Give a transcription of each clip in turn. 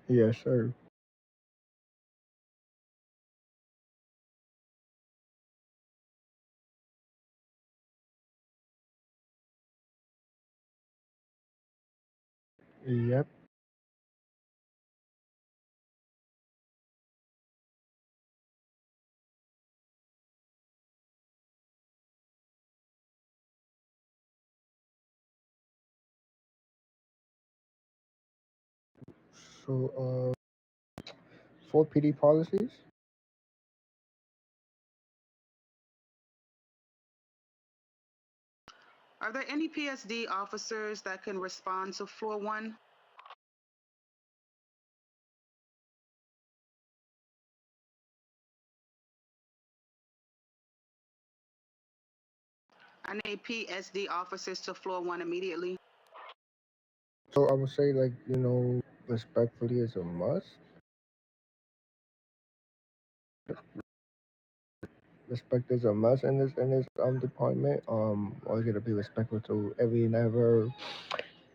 Yes, sir. Yep. So, for PD policies, Are there any PSD officers that can respond to floor one? I need PSD officers to floor one immediately. so I would say like respectfully is a must. Respect is a must in this department. Always gotta be respectful to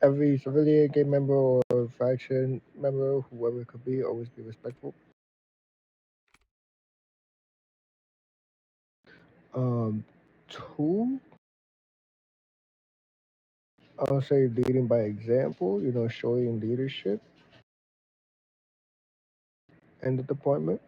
every civilian gang member or faction member, whoever it could be. Always be respectful. Um, Two, I'll say leading by example. Showing leadership in the department.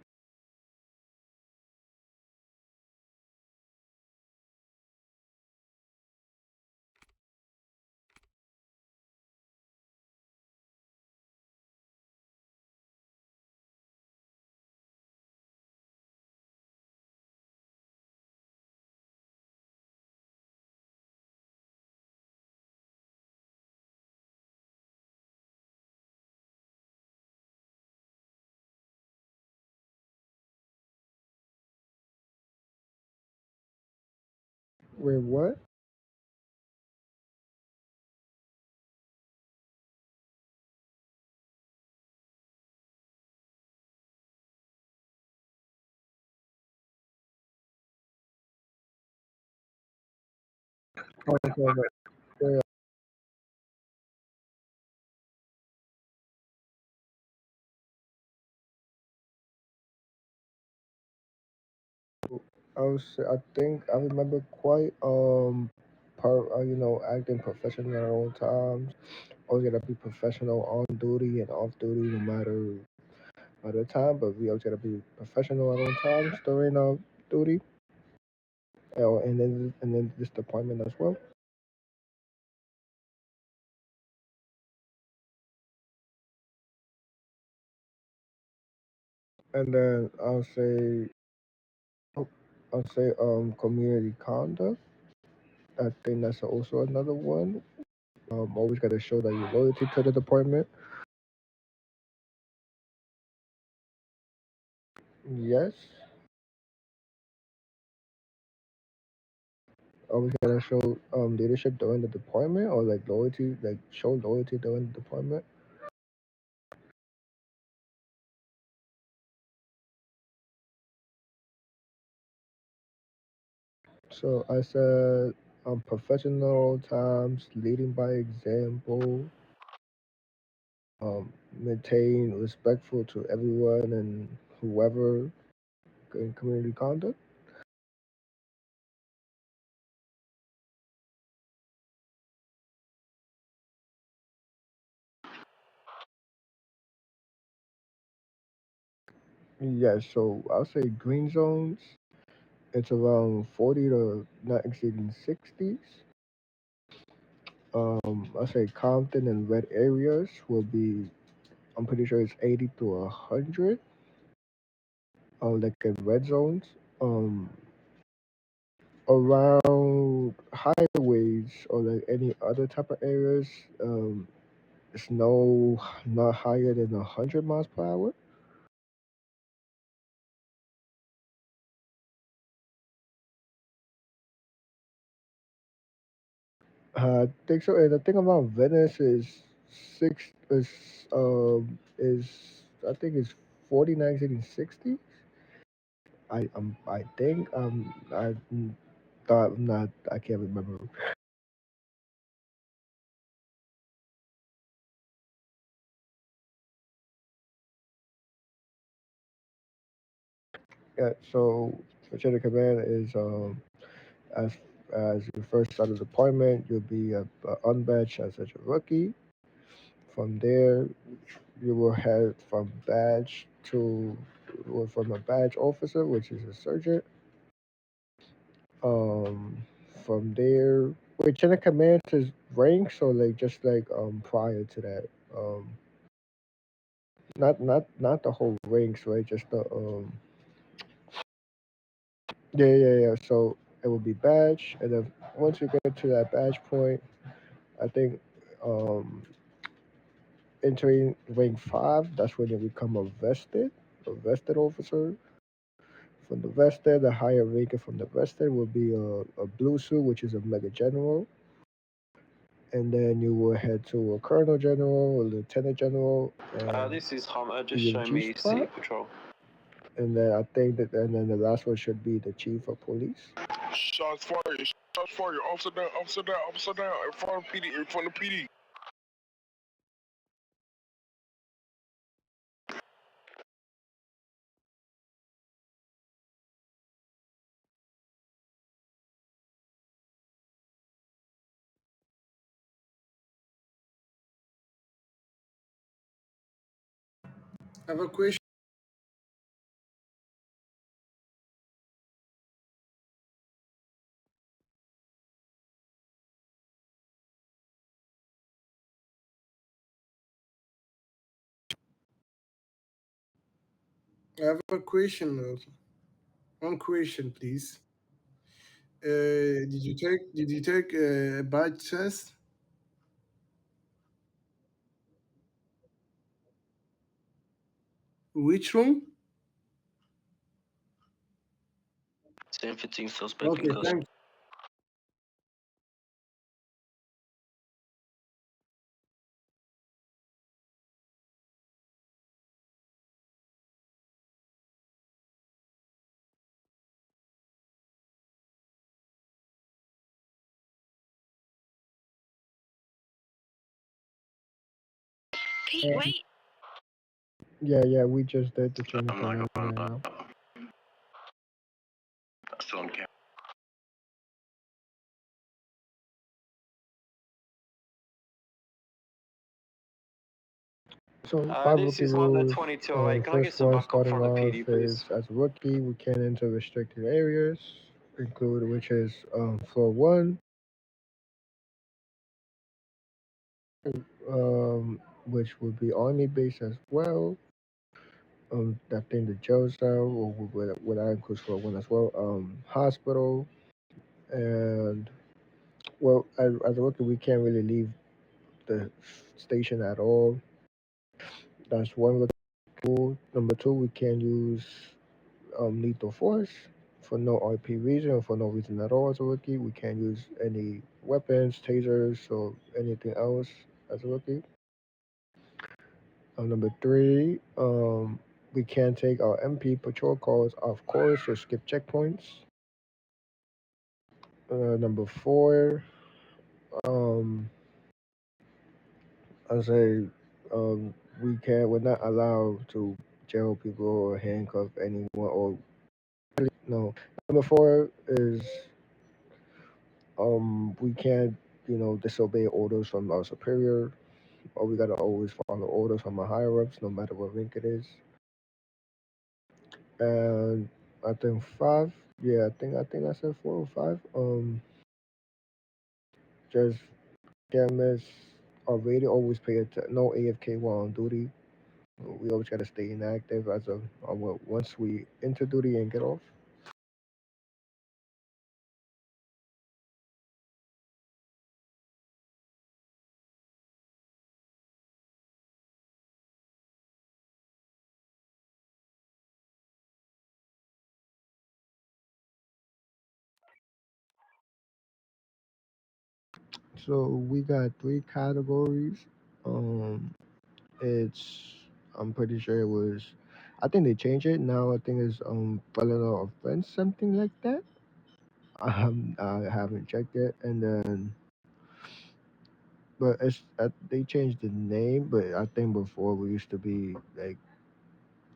Wait, what? Oh, okay, yeah, I think I remember quite acting professional at all times. Always gotta be professional on duty and off duty, no matter the time. But we always gotta be professional at all times during duty, and then this department as well. And then I'll say community conduct. I think that's also another one. Always gotta show that you're loyalty to the department. Yes. Always gotta show leadership during the deployment or like loyalty, like show loyalty during the deployment. So I said professional times, leading by example, maintain respectful to everyone and whoever in community conduct. Yes, so I'll say green zones. It's around 40 to not exceeding 60s. I'll say Compton and red areas will be. I'm pretty sure it's 80 to 100. Like in red zones, um, around highways or like any other type of areas, it's not higher than 100 miles per hour. I think so. And the thing about Venice six is I think it's 49 and 60. I think thought I'm not I can't remember. Yeah, so chain of command is as as you first start the deployment, you'll be unbatched as a rookie. From there, you will head from badge to or from a badge officer, which is a sergeant. Um, from there, wait, chain of command is rank, so like just like prior to that, not the whole ranks, right? Just the yeah. So it will be badge, and then once you get to that badge point, I think um entering rank 5, that's when you become a vested officer. From the vested, the higher ranking from the vested will be a blue suit, which is a mega general, and then you will head to a colonel general, a lieutenant general, and This is Hunter. Just show EMG me City spot. Patrol. And then I think that, and then the last one should be the chief of police. Shots fired. Shots fired. Officer down. Officer down. Officer down. In front of PD. In front of PD. I have a question. I have a question. One question, please. Did you take a badge test? Which room? 10-15 suspect in Okay, custody. thank Pete, Um, wait. yeah, we just did the chain of I'm not command gonna right lie. now. That's still on camera. So five This rookie is Hunter rules. 2208. Can I get First some one backup starting from the off PD, is please? as a rookie, we can enter restricted areas, include which is floor one, which would be army base as well. I think the jail cell, or would I include floor one as well? Hospital, and well, as a rookie, we can't really leave the station at all. That's one rookie rule. Number two, we can't use lethal force for no RP reason or for no reason at all as a rookie. We can't use any weapons, tasers, or anything else as a rookie. Number three, we can't take our MP patrol calls off course or skip checkpoints. Number four, um, I say we're not allowed to jail people or handcuff anyone or no. Number four is we can't disobey orders from our superior, or we gotta always follow orders from our higher ups, no matter what rank it is. And I think five, yeah, I think I said 4 or 5. Just can't miss our radio. Always pay attention. No AFK while on duty. We always gotta stay inactive as of once we enter duty and get off. So we got 3 categories. Um, it's I'm pretty sure it was. I think they changed it now. I think it's felony offense, something like that. I haven't checked it, and then but they changed the name. But I think before we used to be like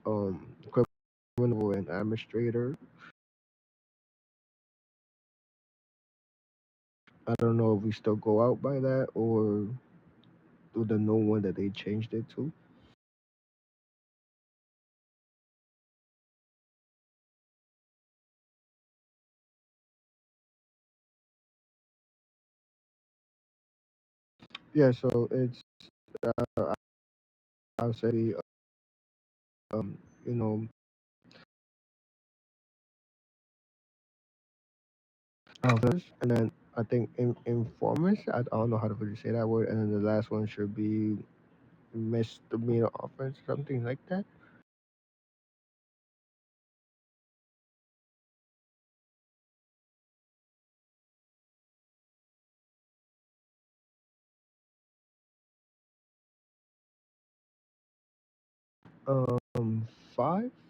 criminal or an administrator. I don't know if we still go out by that or do the new one that they changed it to. Yeah, so it's uh, I'll say you know officers, and then I think informers. I don't know how to really say that word, and then the last one should be misdemeanor offense, something like that.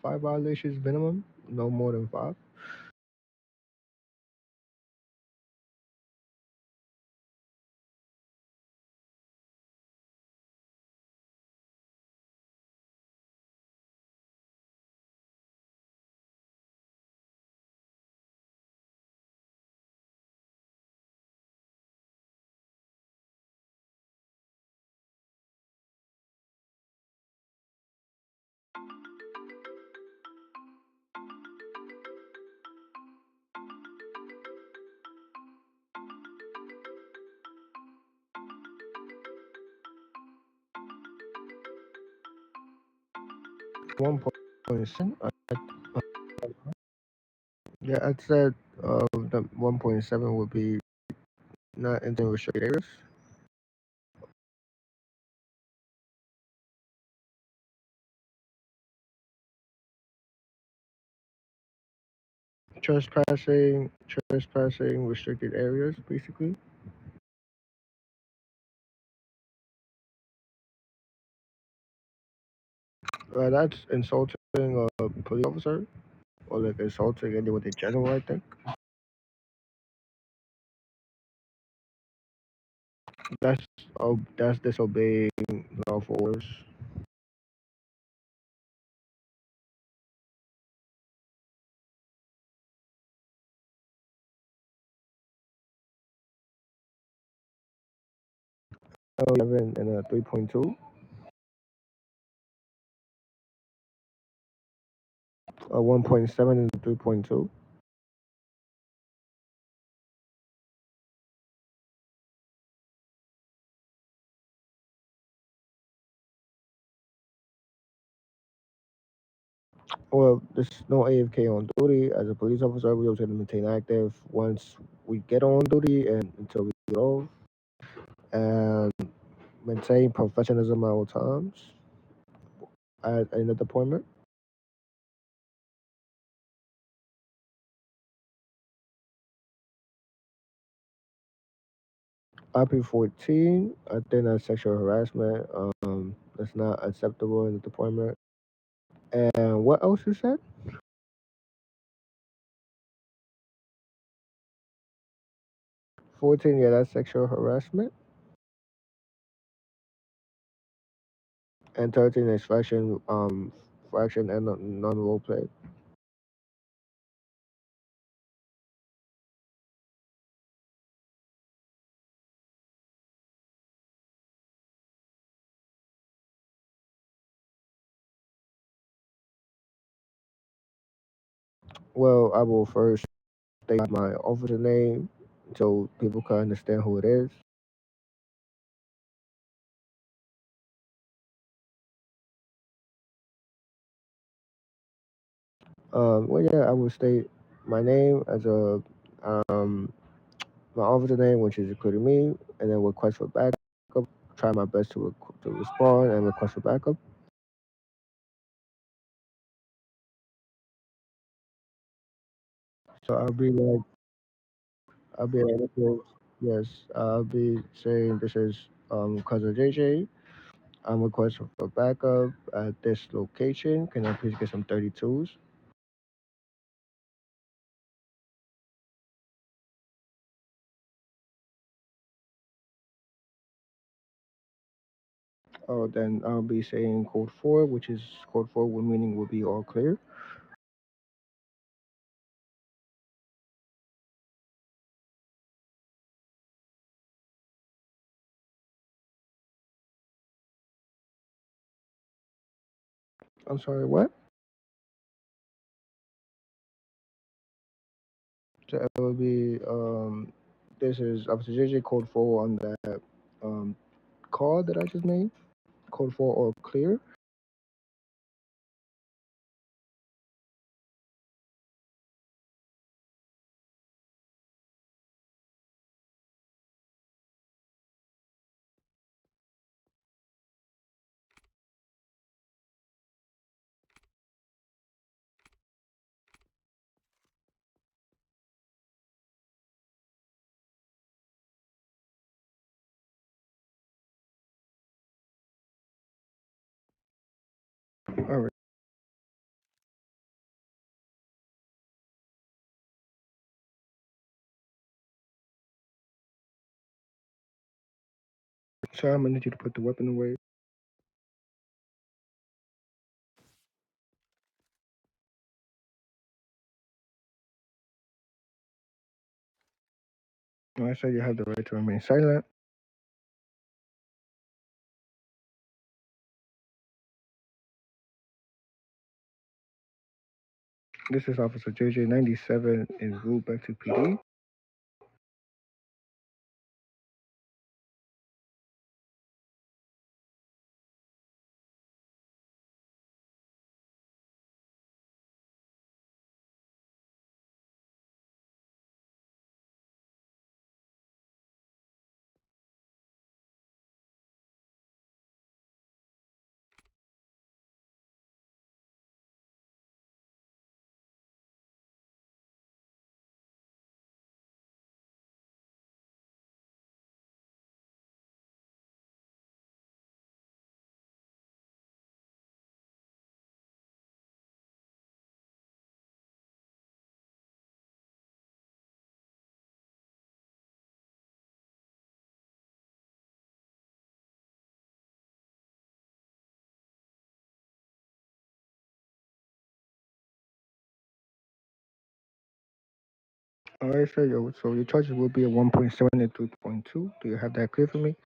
5 violations minimum, no more than 5. One point seven. Yeah, I said the 1.7 would be not entering restricted areas. Trespassing, restricted areas, basically. That's insulting a police officer or like insulting anyone in general. I think that's that's disobeying lawful orders. 11 and a 3.2. 1.7 and 3.2. Well, there's no AFK on duty. As a police officer, we always have to maintain active once we get on duty and until we get off, and maintain professionalism at all times in the deployment. IP 14, I think that's sexual harassment. That's not acceptable in the deployment. And what else you said? 14, yeah, that's sexual harassment. And 13 is fraction and non-role play. Well, I will first state my officer name so people can understand who it is. Well, yeah, I will state my name as a um, my officer name, which is including me, and then request for backup. Try my best to respond and request for backup. So I'll be like, okay, yes, I'll be saying this is Cuzzo JJ. I'm requesting for backup at this location. Can I please get some 32s? Oh, then I'll be saying code 4, which is code 4, meaning will be all clear. I'm sorry, what? So it will be this is Officer JJ code 4 on that call that I just made. Code 4 or clear. All right. So I'm gonna need you to put the weapon away. I said you have the right to remain silent. This is Officer JJ 97 en route back to PD. All right, sir. So your charges will be at 1.7 and 3.2. Do you have that clear for me?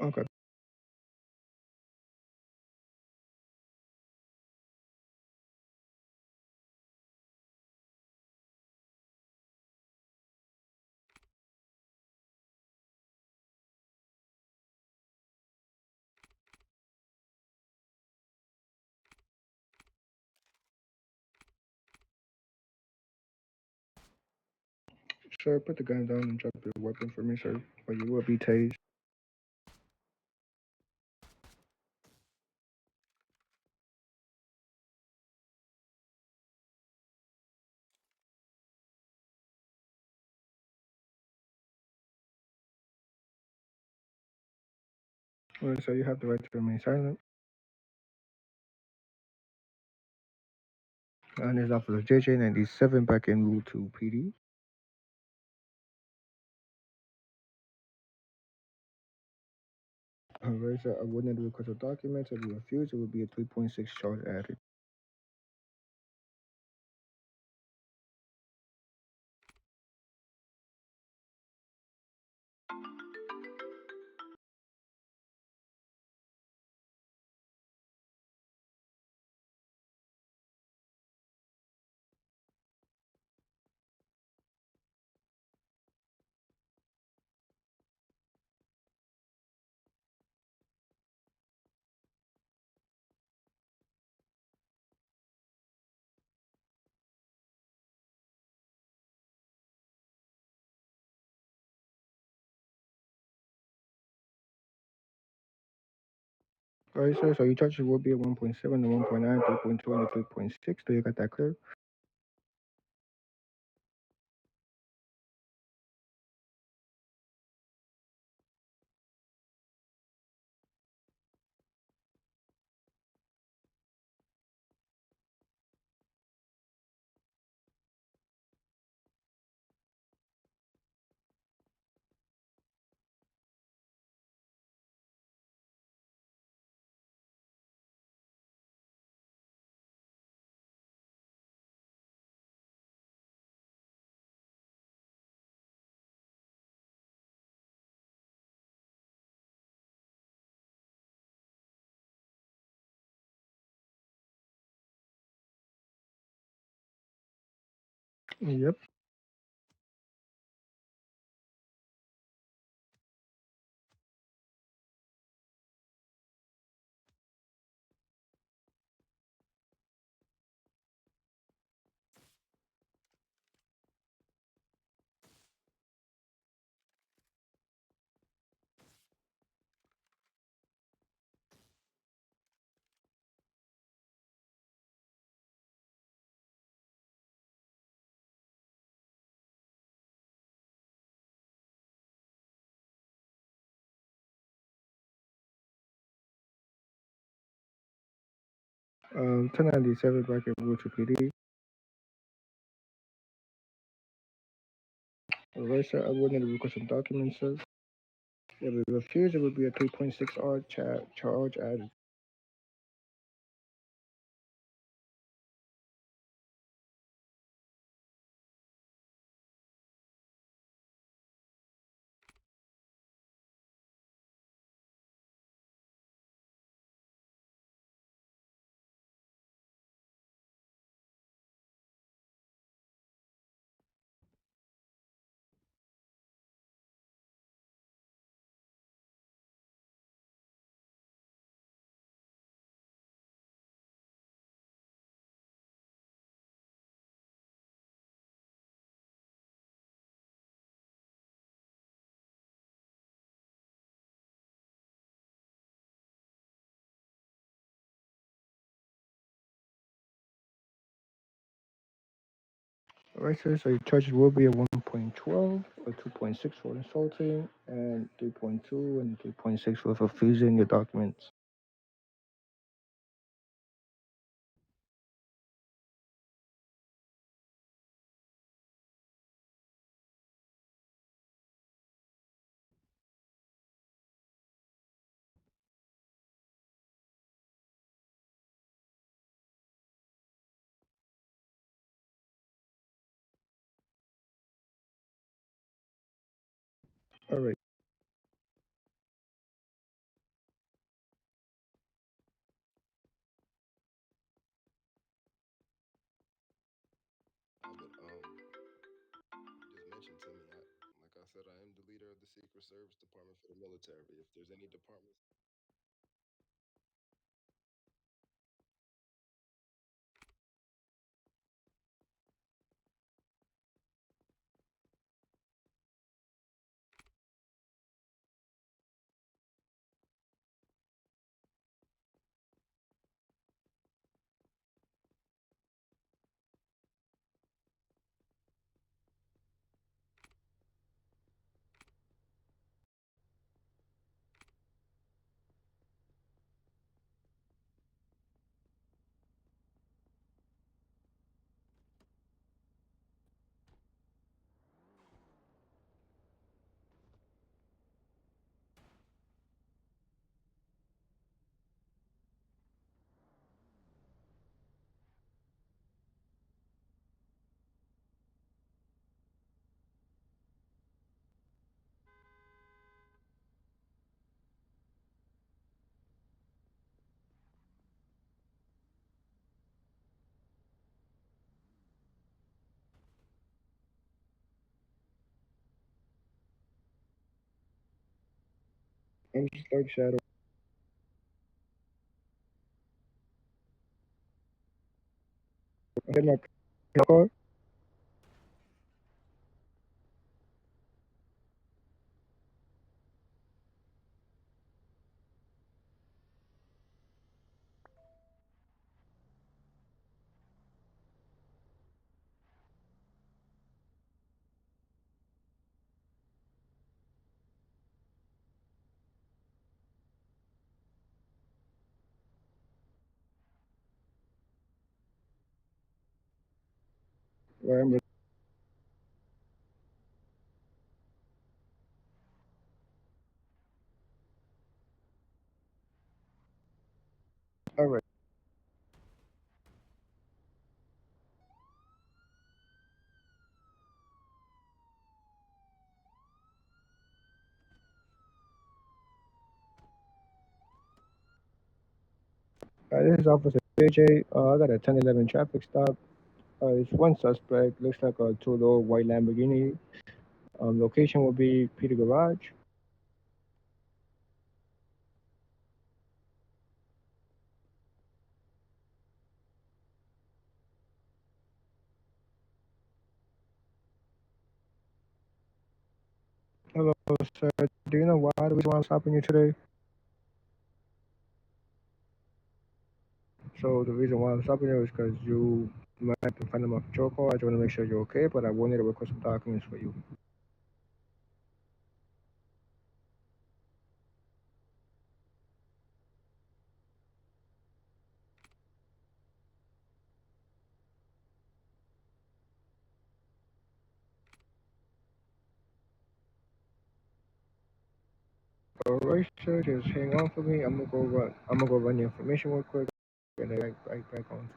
Okay. Sir, put the gun down and drop your weapon for me, sir, or you will be tased. All right, so you have the right to remain silent. And this is Officer JJ 97 back en route to PD. All right, sir. I would need to request a document. If you refuse, it would be a 3.6 charge added. All right, sir. So your charges will be at 1.7, the 1.9, 3.2, and the 3.6. Do you got that clear? Yep. 1097 bracket Wiltshire PD. Alright, sir. I would need to request some documents, sir. If it refused, it would be a 3.6R charge added. Alright, sir. So your charges will be a 1.12, a 2.6 for insulting, and 3.2 and 3.6 for refusing your documents. Alright. But just mention to me. Like I said, I am the leader of the Secret Service Department for the military. If there's any departments, I'm just like Shadow. I get my card. Right, I'm Alright. This is Officer JJ. I got a 1011 traffic stop. It's one suspect. Looks like a two-door white Lamborghini. Location will be Peter Garage. Hello, sir. Do you know why the reason why I'm stopping you today? So the reason why I'm stopping you is because you might have been finding my patrol car. I just want to make sure you're okay, but I will need to request some documents for you. All right, sir. Just hang on for me. I'm gonna go run the information real quick, and then right back on.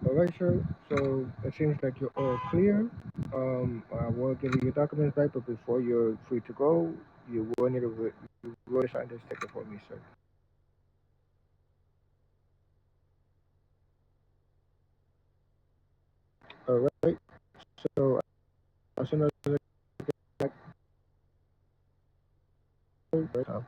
All right, sir. So it seems like you're all clear. I will give you your documents back, but before you're free to go, you will sign this ticket for me, sir. All right. So as soon as I get back, right now.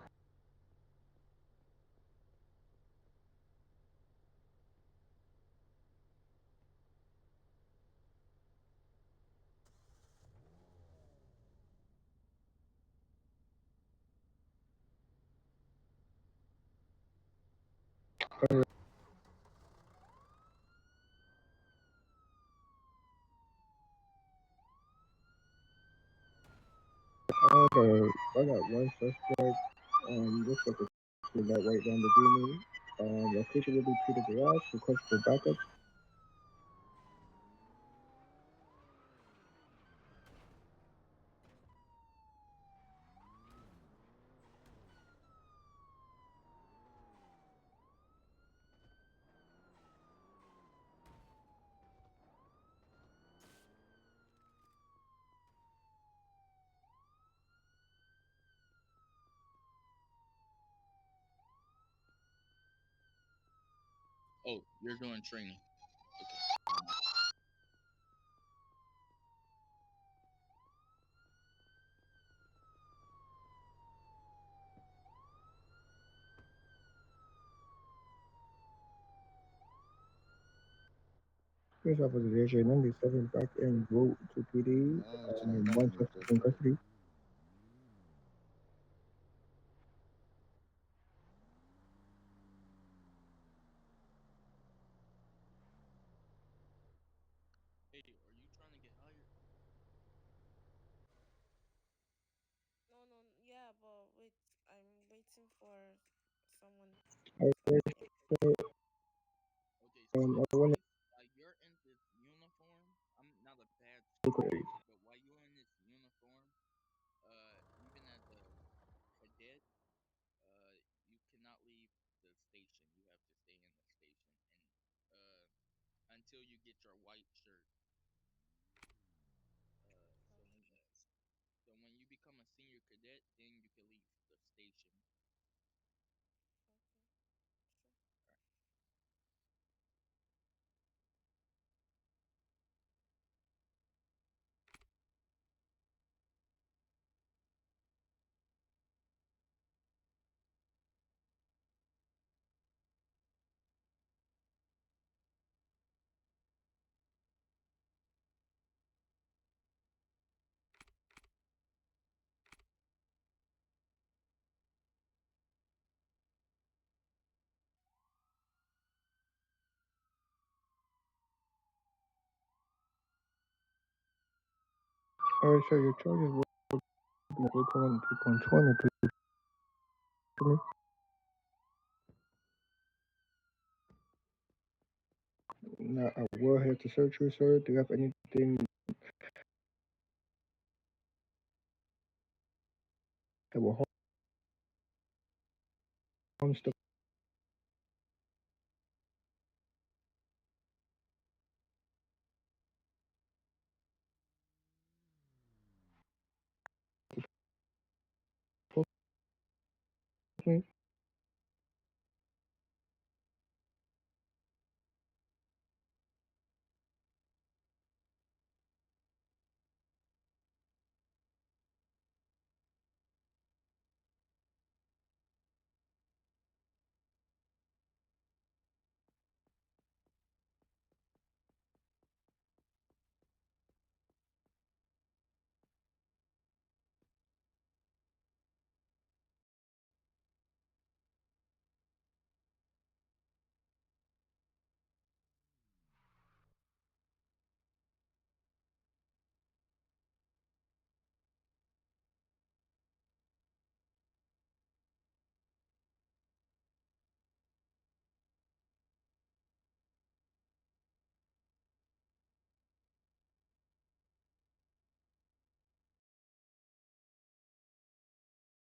I got one suspect. Looks like it's that white Lamborghini. Location will be to the garage. Request for backup. Oh, you're doing training. Police officer AJ 97 back en route to PD. I don't see One nothing with suspect this, in bro. custody. Hey, are you trying to get hired? No, no, yeah, but wait, I'm waiting for someone, Alright, somebody. so Okay, so I want while you're in this uniform, I'm not a bad to security, but while you're in this uniform, even as a cadet, you cannot leave the station. You have to stay in the station, and until you get your white shirt. So Okay, when you become a senior cadet, then you can leave the station. okay, sure. Alright, so your charges will be 3.20. Please to me. Now I will have to search you, sir. Do you have anything that will harm the